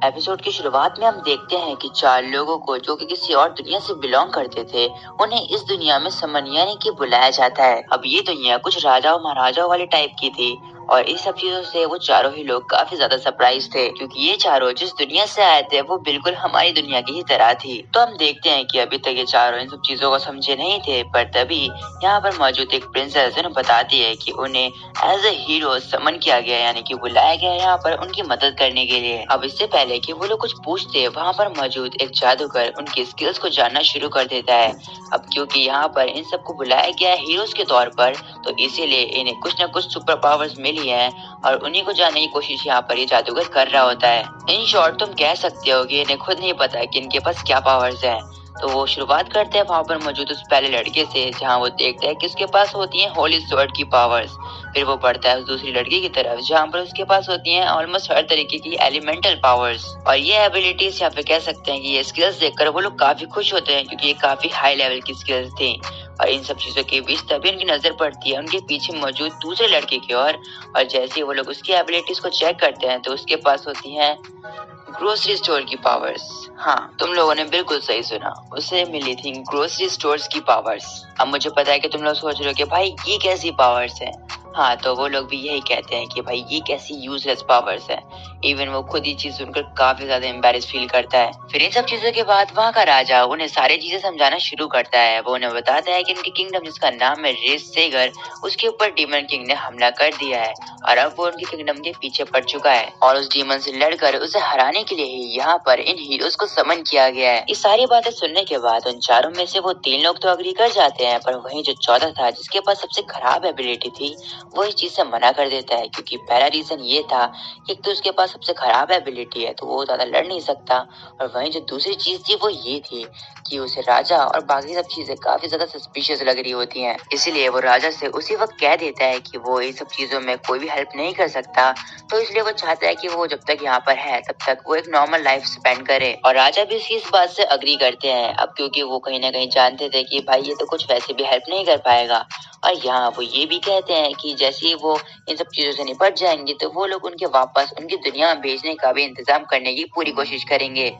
Episode की शुरुआत में हम देखते हैं कि चार लोगों को जो कि किसी और दुनिया से बिलोंग करते थे, उन्हें इस दुनिया में समन यानी कि बुलाया जाता है। अब ये दुनिया कुछ राजाओं महाराजाओं वाले टाइप की थी और इस सब चीजों से वो चारों ही लोग काफी ज्यादा सरप्राइज थे, क्योंकि ये चारों जिस दुनिया से आए थे वो बिल्कुल हमारी दुनिया की ही तरह थी। तो हम देखते हैं कि अभी तक ये चारों इन सब चीजों को समझे नहीं थे, पर तभी यहाँ पर मौजूद एक प्रिंसेस उन्हें बताती है कि उन्हें एज ए हीरो समन किया गया, यानी कि बुलाया गया यहाँ पर उनकी मदद करने के लिए। अब इससे पहले कि वो लोग कुछ पूछते, वहाँ पर मौजूद एक जादूगर उनकी स्किल्स को जानना शुरू कर देता है। अब क्योंकि यहाँ पर इन सबको बुलाया गया है हीरोज के तौर पर, तो इसीलिए इन्हें कुछ न कुछ सुपर पावर्स मिली है और उन्हीं को जानने की कोशिश यहाँ पर ये जादूगर कर रहा होता है। इन शॉर्ट तुम कह सकते हो कि इन्हें खुद नहीं पता कि इनके पास क्या पावर्स हैं। तो वो शुरुआत करते हैं वहाँ पर मौजूद उस पहले लड़के से, जहाँ वो देखते हैं कि उसके पास होती है होली स्वॉर्ड की पावर्स। फिर वो बढ़ता है उस दूसरी लड़की की तरफ, जहाँ पर उसके पास होती हैं ऑलमोस्ट हर तरीके की एलिमेंटल पावर्स। और ये एबिलिटीज या फिर कह सकते हैं कि ये स्किल्स देखकर वो लोग काफी खुश होते हैं, क्योंकि ये काफी हाई लेवल की स्किल्स थी। और इन सब चीजों के बीच तभी उनकी नजर पड़ती है उनके पीछे मौजूद दूसरे लड़के की ओर, और जैसे ही वो लोग उसकी एबिलिटीज को चेक करते हैं तो उसके पास होती है ग्रोसरी स्टोर की पावर्स। हाँ, तुम लोगों ने बिल्कुल सही सुना, उसे मिली थी ग्रोसरी स्टोर्स की पावर्स। अब मुझे पता है कि तुम लोग सोच रहे हो कि भाई ये कैसी पावर्स है। हाँ, तो वो लोग भी यही कहते हैं कि भाई ये कैसी यूजलेस पावर्स है। इवन वो खुद ये चीज सुनकर काफी ज्यादा एम्बैरेस फील करता है। फिर इन सब चीजों के बाद वहाँ का राजा उन्हें सारी चीजें समझाना शुरू करता है। वो उन्हें बताता है कि उनकी किंगडम जिसका नाम है रेस सेगर, उसके ऊपर डीमन किंग ने हमला कर दिया है और अब वो उनकी किंगडम के पीछे पड़ चुका है और उस डीमन से लड़कर उसे हराने के लिए ही यहाँ पर इन हीरोज को समन किया गया है। ये सारी बातें सुनने के बाद उन चारों में से वो तीन लोग तो अग्री कर जाते हैं, पर वहीं जो चौथा था जिसके पास सबसे खराब एबिलिटी थी, वो इस चीज से मना कर देता है। क्योंकि पहला रीजन ये था कि एक तो उसके पास सबसे खराब एबिलिटी है तो वो ज्यादा लड़ नहीं सकता, और वहीं जो दूसरी चीज थी वो ये थी कि उसे राजा और बाकी सब चीजें काफी ज्यादा सस्पिशियस लग रही होती हैं। इसीलिए वो राजा से उसी वक्त कह देता है कि वो इन सब चीजों में कोई भी हेल्प नहीं कर सकता। तो इसलिए वो चाहता है कि वो जब तक यहाँ पर है तब तक वो एक नॉर्मल लाइफ स्पेंड करे, और राजा भी उसकी इस बात से अग्री करते हैं। अब क्योंकि वो कहीं ना कहीं जानते थे कि भाई ये तो कुछ वैसे भी हेल्प नहीं कर पाएगा, और यहाँ वो ये भी कहते हैं कि जैसे ही वो इन सब चीजों से निपट जाएंगे तो वो लोग उनके वापस उनकी दुनिया में भेजने का भी इंतजाम करने की पूरी कोशिश करेंगे।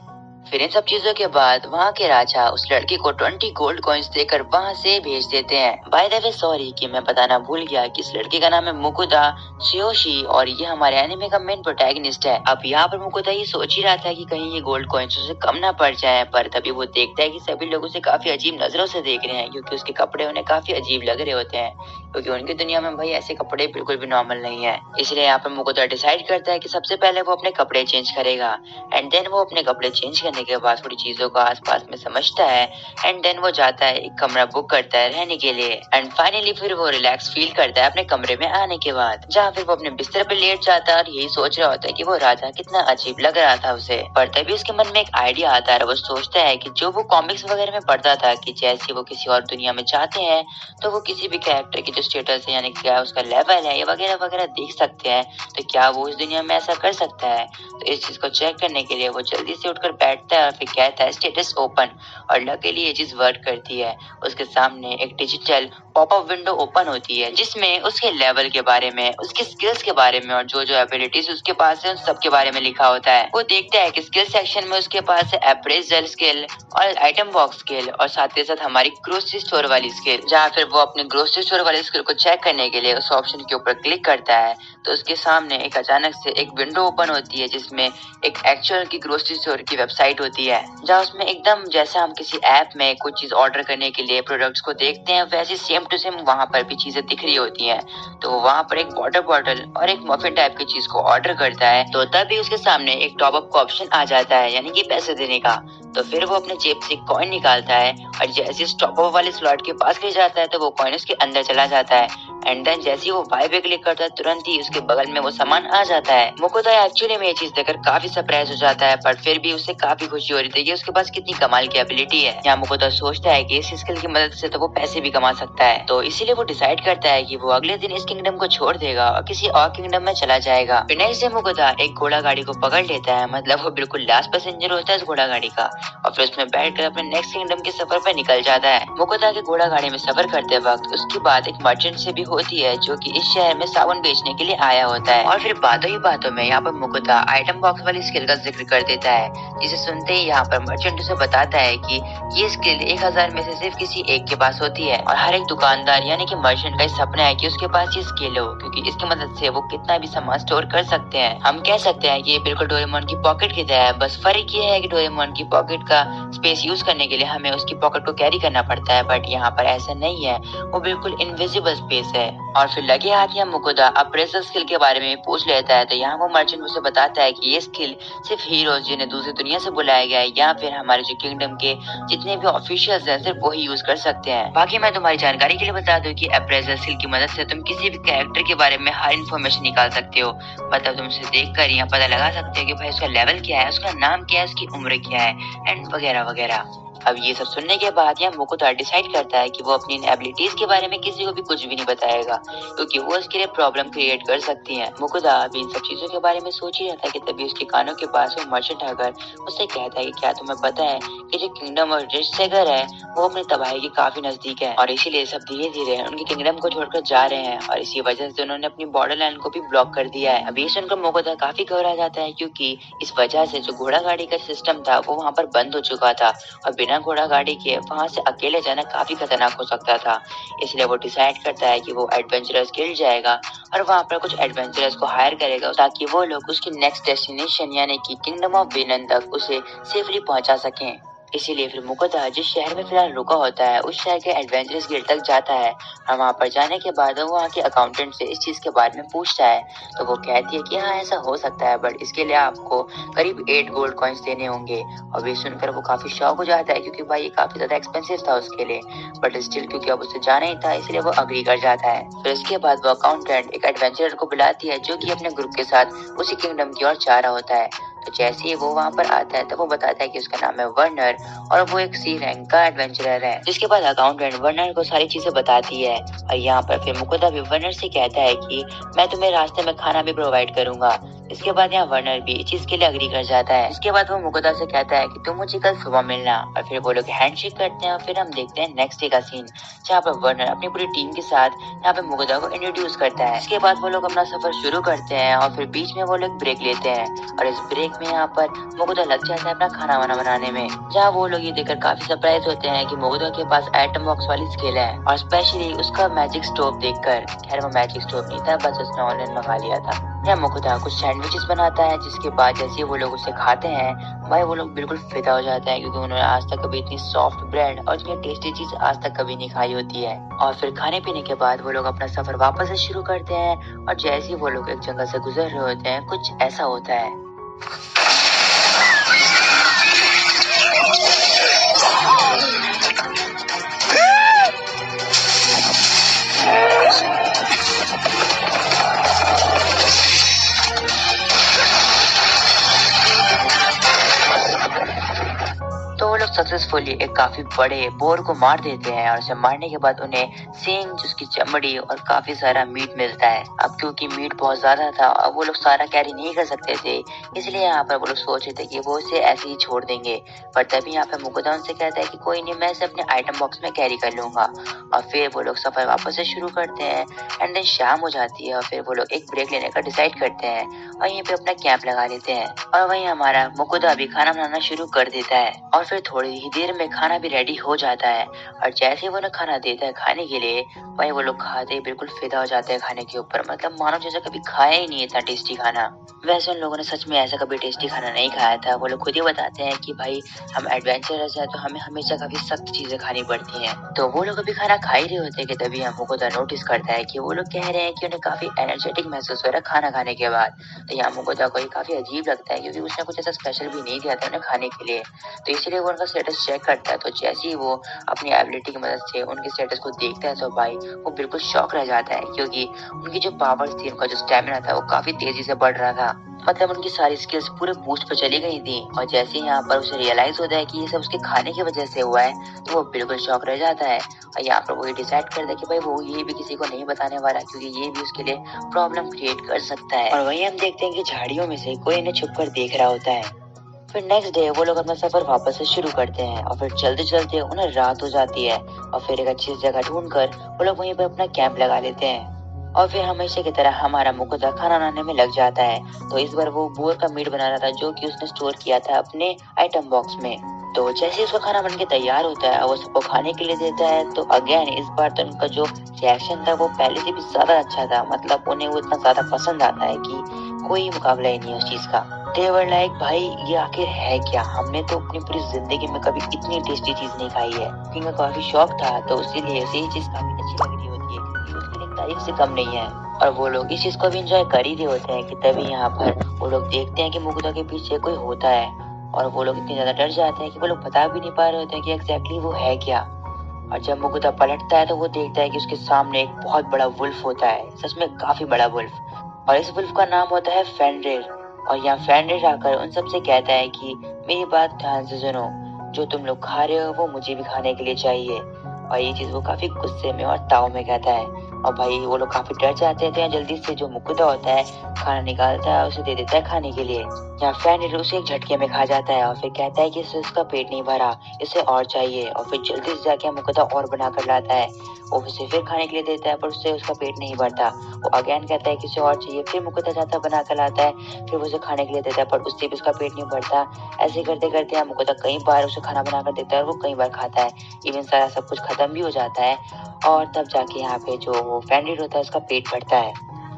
फिर इन सब चीजों के बाद वहाँ के राजा उस लड़के को 20 गोल्ड कॉइन्स देकर वहाँ से भेज देते हैं। बाय द वे सॉरी कि मैं बताना भूल गया कि इस लड़के का नाम है मुकुदा शियोशी और ये हमारे एनिमे का मेन प्रोटैगनिस्ट है। अब यहाँ पर मुकुदा ये सोच ही रहा था कि कहीं ये गोल्ड कॉइन्स उसे कम ना पड़ जाए, पर तभी वो देखता है कि सभी लोग उसे काफी अजीब नजरों से देख रहे हैं, क्योंकि उसके कपड़े उन्हें काफी अजीब लग रहे होते हैं, क्योंकि उनकी दुनिया में भाई ऐसे कपड़े बिल्कुल भी नॉर्मल नहीं है। इसलिए यहाँ पर मुकुदा डिसाइड करता है कि सबसे पहले वो अपने कपड़े चेंज करेगा, एंड देन वो अपने कपड़े चेंज करने के बाद थोड़ी चीजों को आसपास में समझता है, एंड देन वो जाता है एक कमरा बुक करता है रहने के लिए, एंड फाइनली फिर वो रिलैक्स फील करता है अपने कमरे में आने के बाद, जहाँ फिर वो अपने बिस्तर पे लेट जाता है और यही सोच रहा होता है कि वो राजा कितना अजीब लग रहा था उसे। पर तभी उसके मन में एक आइडिया आता है। वो सोचता है कि जो वो कॉमिक्स वगैरह में पढ़ता था कि जैसे वो किसी और दुनिया में जाते हैं तो वो किसी भी कैरेक्टर की जो स्टेटस है, यानी क्या उसका लेवल है, ये वगैरह वगैरह देख सकते हैं, तो क्या वो इस दुनिया में ऐसा कर सकता है। तो इस चीज को चेक करने के लिए वो जल्दी से उठकर बैठता है और फिर कहता है स्टेटस ओपन, और लकीली ये चीज वर्क करती है। उसके सामने एक डिजिटल पॉपअप विंडो ओपन होती है, जिसमें उसके लेवल के बारे में, उसकी स्किल्स के बारे में और जो जो एबिलिटीज उसके पास है उन सब के बारे में लिखा होता है। वो देखता है कि स्किल सेक्शन में उसके पास है अप्रेजल स्किल और आइटम बॉक्स स्किल, और साथ ही साथ हमारी ग्रोसरी स्टोर वाली स्किल, जहाँ फिर वो अपने ग्रोसरी स्टोर वाली स्किल को चेक करने के लिए उस ऑप्शन के ऊपर क्लिक करता है, तो उसके सामने एक अचानक से एक विंडो ओपन होती है, जिसमें एक एक्चुअल की ग्रोसरी स्टोर की वेबसाइट होती है, जहाँ उसमें एकदम जैसा हम किसी ऐप में कुछ चीज ऑर्डर करने के लिए प्रोडक्ट्स को देखते हैं, वैसे सेम टू सेम वहाँ पर भी चीजें दिख रही होती हैं। तो वहाँ पर एक वाटर बॉटल और एक मफिन टाइप की चीज को ऑर्डर करता है, तो तभी उसके सामने एक टॉप अप का ऑप्शन आ जाता है, यानी कि पैसे देने का। तो फिर वो अपने जेब से कॉइन निकालता है और जैसे इस टॉप अप वाले स्लॉट के पास ले जाता है तो वो कॉइन उसके अंदर चला जाता है, एंड देन जैसे ही वो बाय पे क्लिक करता है तुरंत ही उसके बगल में वो सामान आ जाता है। मुकुदा एक्चुअली में ये चीज देखकर काफी सरप्राइज हो जाता है, पर फिर भी उसे काफी खुशी हो रही थी कि उसके पास कितनी कमाल की एबिलिटी है। यहाँ मुकुदा सोचता है कि इस स्किल की मदद से तो वो पैसे भी कमा सकता है, तो इसीलिए वो डिसाइड करता है कि वो अगले दिन इस किंगडम को छोड़ देगा और किसी और किंगडम में चला जाएगा। फिर नेक्स्ट डे मुकुदा एक घोड़ा गाड़ी को पकड़ लेता है, मतलब वो बिल्कुल लास्ट पैसेंजर होता है इस घोड़ा गाड़ी का, और फिर उसमें बैठकर अपने नेक्स्ट किंगडम के सफर पर निकल जाता है। मुकुदा के घोड़ा गाड़ी में सफर करते वक्त उसकी बात एक मर्चेंट से भी होती है जो कि इस शहर में साबुन बेचने के लिए आया होता है। और फिर बातों ही बातों में यहाँ पर मुकुदा आइटम बॉक्स वाली स्किल का जिक्र कर देता है, जिसे सुनते ही यहाँ पर मर्चेंट उसे बताता है कि ये स्किल 1000 में से सिर्फ किसी एक के पास होती है और हर एक दुकानदार यानी कि मर्चेंट का सपना है कि उसके पास ये स्किल हो, क्योंकि इसकी मदद से वो कितना भी सामान स्टोर कर सकते हैं। हम कह सकते हैं कि ये बिल्कुल डोरेमोन की पॉकेट की तरह है, बस फर्क ये है कि डोरेमोन की पॉकेट का स्पेस यूज करने के लिए हमें उसकी पॉकेट को कैरी करना पड़ता है, बट यहाँ पर ऐसा नहीं है, वो बिल्कुल इनविजिबल स्पेस है। और फिर लगे हाथ यहाँ मुकुदा अप्रेजल स्किल के बारे में पूछ लेता है, तो यहाँ वो मर्चेंट उसे बताता है कि ये स्किल सिर्फ हीरोज जिन्हें दूसरी दुनिया से बुलाया गया है या फिर हमारे जो किंगडम के जितने भी ऑफिशियल्स हैं सिर्फ वही यूज कर सकते हैं। बाकी मैं तुम्हारी जानकारी के लिए बता दूं कि अप्रेजल स्किल की मदद से तुम किसी भी कैरेक्टर के बारे में हर इन्फॉर्मेशन निकाल सकते हो। मतलब तुम उसे देखकर यहाँ पता लगा सकते हो कि भाई उसका लेवल क्या है, उसका नाम क्या है, उसकी उम्र क्या है एंड वगैरह वगैरह। अब ये सब सुनने के बाद यहाँ मुकुदा डिसाइड करता है कि वो अपनी इन एबिलिटीज के बारे में किसी को भी कुछ भी नहीं बताएगा, क्योंकि वो उसके लिए प्रॉब्लम क्रिएट कर सकती हैं। मुकुदा अभी इन सब चीजों के बारे में सोच ही रहता है कि तभी उसके कानों के पास वो मर्चेंट आकर उससे कहता है कि क्या तुम्हें पता है कि जो किंगडम और रिच सेगर है वो अपनी तबाही के काफी नजदीक है और इसीलिए सब धीरे धीरे उनके किंगडम को छोड़कर जा रहे हैं और इसी वजह से उन्होंने अपनी बॉर्डर लाइन को भी ब्लॉक कर दिया है। अभी सुनकर मुकुदा काफी घबरा जाता है, क्योंकि इस वजह से जो घोड़ा गाड़ी का सिस्टम था वो वहाँ पर बंद हो चुका था और बिना घोड़ा गाड़ी के वहां से अकेले जाना काफी खतरनाक हो सकता था। इसलिए वो डिसाइड करता है कि वो एडवेंचरर्स गिल्ड जाएगा और वहां पर कुछ एडवेंचरर्स को हायर करेगा ताकि वो लोग उसकी नेक्स्ट डेस्टिनेशन यानी कि किंगडम ऑफ वेनन तक उसे सेफली पहुंचा सकें। इसीलिए फिर मुकुदा जिस शहर में फिलहाल रुका होता है उस शहर के एडवेंचरस गिल्ड तक जाता है और वहाँ पर जाने के बाद वो वहाँ के अकाउंटेंट से इस चीज के बारे में पूछता है, तो वो कहती है कि हाँ ऐसा हो सकता है, बट इसके लिए आपको करीब 8 गोल्ड कॉइन्स देने होंगे। और ये सुनकर वो काफी शॉक हो जाता है, क्योंकि भाई ये काफी ज्यादा एक्सपेंसिव था उसके लिए, बट स्टिल क्योंकि अब उसे जाना ही था इसलिए वो अग्री कर जाता है। फिर इसके बाद वो अकाउंटेंट एक एडवेंचरर को बुलाती है जो कि अपने ग्रुप के साथ उसी किंगडम की ओर जा रहा होता है। तो जैसे ही वो वहाँ पर आता है तो वो बताता है कि उसका नाम है वर्नर और वो एक सी रैंक का एडवेंचरर है। जिसके बाद अकाउंटेंट वर्नर को सारी चीजें बताती है और यहाँ पर फिर मुकुदा भी वर्नर से कहता है कि मैं तुम्हें रास्ते में खाना भी प्रोवाइड करूंगा। इसके बाद यहाँ वर्नर भी इस चीज के लिए अग्री कर जाता है। इसके बाद वो मुकुदा से कहता है कि तुम मुझे कल सुबह मिलना और फिर वो लोग हैंडशेक करते हैं और फिर हम देखते हैं नेक्स्ट डे का सीन, जहाँ पर वर्नर अपनी पूरी टीम के साथ यहाँ पे मुकुदा को इंट्रोड्यूस करता है। इसके बाद वो लोग अपना सफर शुरू करते हैं और फिर बीच में वो लोग ब्रेक लेते हैं और इस ब्रेक में यहाँ पर मुकुदा लग जाता है अपना खाना वाना बनाने में, जहाँ वो लोग ये देखकर काफी सरप्राइज होते हैं कि मुकुदा के पास एटम बॉक्स वाली स्किल है और स्पेशली उसका मैजिक स्टोव देखकर। खैर वो मैजिक स्टोव नहीं था, बस उसने ऑनलाइन मंगा लिया था। यहाँ मुकुदा कुछ सैंडविचेस बनाता है, जिसके बाद जैसे वो लोग उसे खाते हैं भाई वो लोग बिल्कुल फिदा हो जाते हैं, क्योंकि उन्होंने आज तक कभी इतनी सॉफ्ट ब्रेड और इतनी टेस्टी चीज आज तक कभी नहीं खाई होती है। और फिर खाने पीने के बाद वो लोग अपना सफर वापस से शुरू करते हैं और जैसे ही वो लोग एक जंगल से गुजर रहे होते हैं कुछ ऐसा होता है। तो वो लोग सक्सेसफुली एक काफी बड़े बोर को मार देते हैं और उसे मारने के बाद उन्हें सींग, उसकी चमड़ी और काफी सारा मीट मिलता है। अब क्योंकि मीट बहुत ज्यादा था अब वो लोग सारा कैरी नहीं कर सकते थे, इसलिए यहाँ पर वो लोग सोच रहे थे कि वो इसे ऐसे ही छोड़ देंगे। पर तभी यहाँ पर मुकुदा उनसे कहता है कि कोई नहीं, मैं इसे अपने आइटम बॉक्स में कैरी कर लूंगा। और फिर वो लोग सफर वापस से शुरू करते हैं एंड देन शाम हो जाती है और फिर वो लोग एक ब्रेक लेने का डिसाइड करते हैं और यहीं पे अपना कैंप लगा लेते हैं। और वहीं हमारा मुकुदा भी खाना बनाना शुरू कर देता है और फिर थोड़ी ही देर में खाना भी रेडी हो जाता है और जैसे ही वो लोग खाना देता है खाने के लिए वही वो लोग खाते ही बिल्कुल फिदा हो जाते हैं खाने के ऊपर। मतलब मानो जैसे कभी खाया ही नहीं इतना टेस्टी खाना। वैसे उन लोगों ने सच में ऐसा कभी टेस्टी खाना नहीं खाया था। वो लोग खुद ही बताते हैं कि भाई हम एडवेंचरर्स हैं तो हमें हमेशा काफी सख्त चीजें खानी पड़ती हैं। तो वो लोग अभी खाना खा ही रहे होते हैं कि तभी हम मुकुदा नोटिस करता है कि वो लोग कह रहे हैं कि उन्हें काफी एनर्जेटिक महसूस हो रहा है खाना खाने के बाद। तो यहाँ मुकुदा को ये काफी अजीब लगता है, क्योंकि उसने कुछ ऐसा स्पेशल भी नहीं दिया था उन्हें खाने के लिए। तो इसीलिए वो उनका स्टेटस चेक करता है। तो जैसे ही वो अपनी एबिलिटी की मदद से उनके स्टेटस को देखता है तो भाई वो बिल्कुल शॉक रह जाता है, क्योंकि उनकी जो पावर्स थी, उनका जो स्टेमिना था वो काफी तेजी से बढ़ रहा था। मतलब उनकी सारी स्किल्स पूरे बूस्ट पर चली गई थी। और जैसे ही यहाँ पर उसे रियलाइज होता है कि ये सब उसके खाने की वजह से हुआ है तो वो बिल्कुल शॉक रह जाता है। और यहाँ पर वो ये डिसाइड करता है कि भाई वो ये भी किसी को नहीं बताने वाला, क्योंकि ये भी उसके लिए प्रॉब्लम क्रिएट कर सकता है। और वही हम देखते हैं कि झाड़ियों में से कोई इन्हें छुप कर देख रहा होता है। फिर नेक्स्ट डे वो लोग अपना सफर वापस से शुरू करते हैं और फिर चलते चलते उन्हें रात हो जाती है और फिर एक अच्छी जगह ढूंढकर वो लोग वहीं पर अपना कैंप लगा लेते हैं। और फिर हमेशा की तरह हमारा मुकुदा खाना बनाने में लग जाता है। तो इस बार वो बोर का मीट बना रहा था जो कि उसने स्टोर किया था अपने आइटम बॉक्स में। तो जैसे ही उसका खाना बनके तैयार होता है वो सबको खाने के लिए देता है, तो अगेन इस बार तो उनका जो रिएक्शन था वो पहले से भी ज्यादा अच्छा था। मतलब उन्हें वो इतना ज्यादा पसंद आता है कि कोई मुकाबला ही नहीं है उस चीज का। दे वर लाइक भाई ये आखिर है क्या, हमने तो अपनी पूरी जिंदगी में कभी इतनी टेस्टी चीज नहीं खाई है। क्योंकि काफी शौक था तो इसीलिए उसे ये चीज काफी अच्छी लग रही होती है क्योंकि उसके लिए तारीफ से कम नहीं है। और वो लोग इस चीज को भी इंजॉय कर ही रहे होते हैं कि तभी यहाँ पर वो लोग देखते हैं कि मुकुदा के पीछे कोई होता है। और वो लोग इतने ज्यादा डर जाते हैं कि वो लोग बता भी नहीं पा रहे होते हैं कि एग्जैक्टली वो है क्या। और जब मुकुदा पलटता है तो वो देखता है कि उसके सामने एक बहुत बड़ा वुल्फ होता है, सच में काफी बड़ा वुल्फ। और इस वुल्फ का नाम होता है फेनरिर। और यहाँ फेनरिर आकर उन सबसे कहता है कि मेरी बात ध्यान से सुनो, जो तुम लोग खा रहे हो वो मुझे भी खाने के लिए चाहिए। और ये चीज वो काफी गुस्से में और ताव में कहता है। और भाई वो लोग काफी डर जाते हैं तो यहाँ जल्दी से जो मुकुदा होता है खाना निकालता है, उसे दे देता है खाने के लिए। यहाँ फेनरिर उसे एक झटके में खा जाता है और फिर कहता है कि इससे उसका पेट नहीं भरा, इसे और चाहिए। और फिर जल्दी से जाके मुकुदा और बना कर लाता है, वो उसे फिर खाने के लिए देता है पर उससे उसका पेट नहीं भरता। वो अगेन कहता है कि उसे और चाहिए, फिर मुकुदा जाता बना कर लाता है, फिर वो उसे खाने के लिए देता है पर उससे भी उसका पेट नहीं भरता। ऐसे करते करते यहाँ मुकुदा कई बार उसे खाना बना कर देता है और वो कई बार खाता है। इवन सारा सब कुछ खत्म भी हो जाता है और तब जाके यहाँ पे जो फेनरिर होता है उसका पेट भरता है।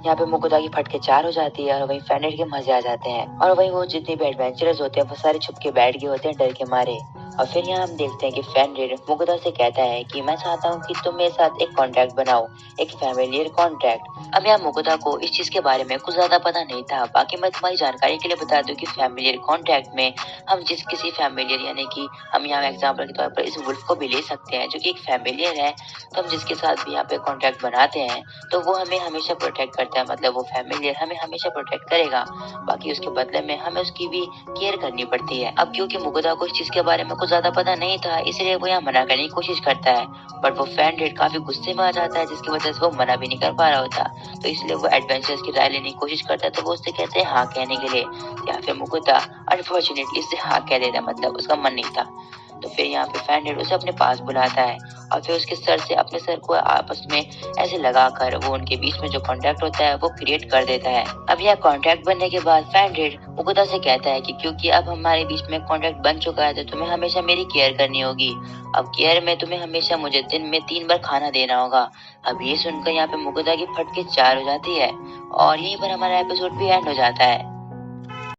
यहाँ पे मुकुदा की फटके चार हो जाती है और वहीं फेनरिर के मजे आ जाते हैं। और वहीं वो जितने भी एडवेंचरर्स होते हैं वो सारे छुप के बैठ गए होते हैं डर के मारे। और फिर यहाँ हम देखते हैं कि फेनरिर मुकुदा से कहता है कि मैं चाहता हूँ कि तुम मेरे साथ एक कॉन्ट्रैक्ट बनाओ, एक फैमिलियर कॉन्ट्रैक्ट। अब यहाँ मुकुदा को इस चीज के बारे में कुछ ज्यादा पता नहीं था। बाकी मैं तुम्हारी जानकारी के लिए बता दूं कि फैमिलियर कॉन्ट्रैक्ट में हम जिस किसी फैमिलियर यानी कि हम यहाँ एग्जाम्पल के तौर पर इस वुल्फ को भी ले सकते हैं जो कि एक फैमिलियर है। तो हम जिसके साथ भी यहाँ पे कॉन्ट्रैक्ट बनाते हैं तो वो हमें हमेशा प्रोटेक्ट करता है, मतलब वो फैमिलियर हमें हमेशा प्रोटेक्ट करेगा। बाकी उसके बदले में हमें उसकी भी केयर करनी पड़ती है। अब क्योंकि मुकुदा को इस चीज के बारे में कुछ ज्यादा पता नहीं था इसलिए वो यहाँ मना करने की कोशिश करता है, बट वो फेनरिर काफी गुस्से में आ जाता है जिसकी वजह से वो मना भी नहीं कर पा रहा होता। तो इसलिए वो एडवेंचर्स की राय लेने की कोशिश करता है तो वो उससे कहते हैं हाँ कहने के लिए। या फिर मुकुदा अनफॉर्चुनेटली उससे हाँ कह देता, मतलब उसका मन नहीं था। तो फिर यहाँ पे फेनरिर उसे अपने पास बुलाता है और फिर उसके सर से अपने सर को आपस में ऐसे लगाकर वो उनके बीच में जो कांटेक्ट होता है वो क्रिएट कर देता है। अब यह कांटेक्ट बनने के बाद फेनरिर मुकुदा से कहता है कि क्योंकि अब हमारे बीच में कांटेक्ट बन चुका है तो तुम्हें हमेशा मेरी केयर करनी होगी। अब केयर में तुम्हें हमेशा मुझे दिन में 3 बार खाना देना होगा। अब ये सुनकर यहाँ पे मुकुदा की फटके चार हो जाती है और यहीं पर हमारा एपिसोड भी एंड हो जाता है।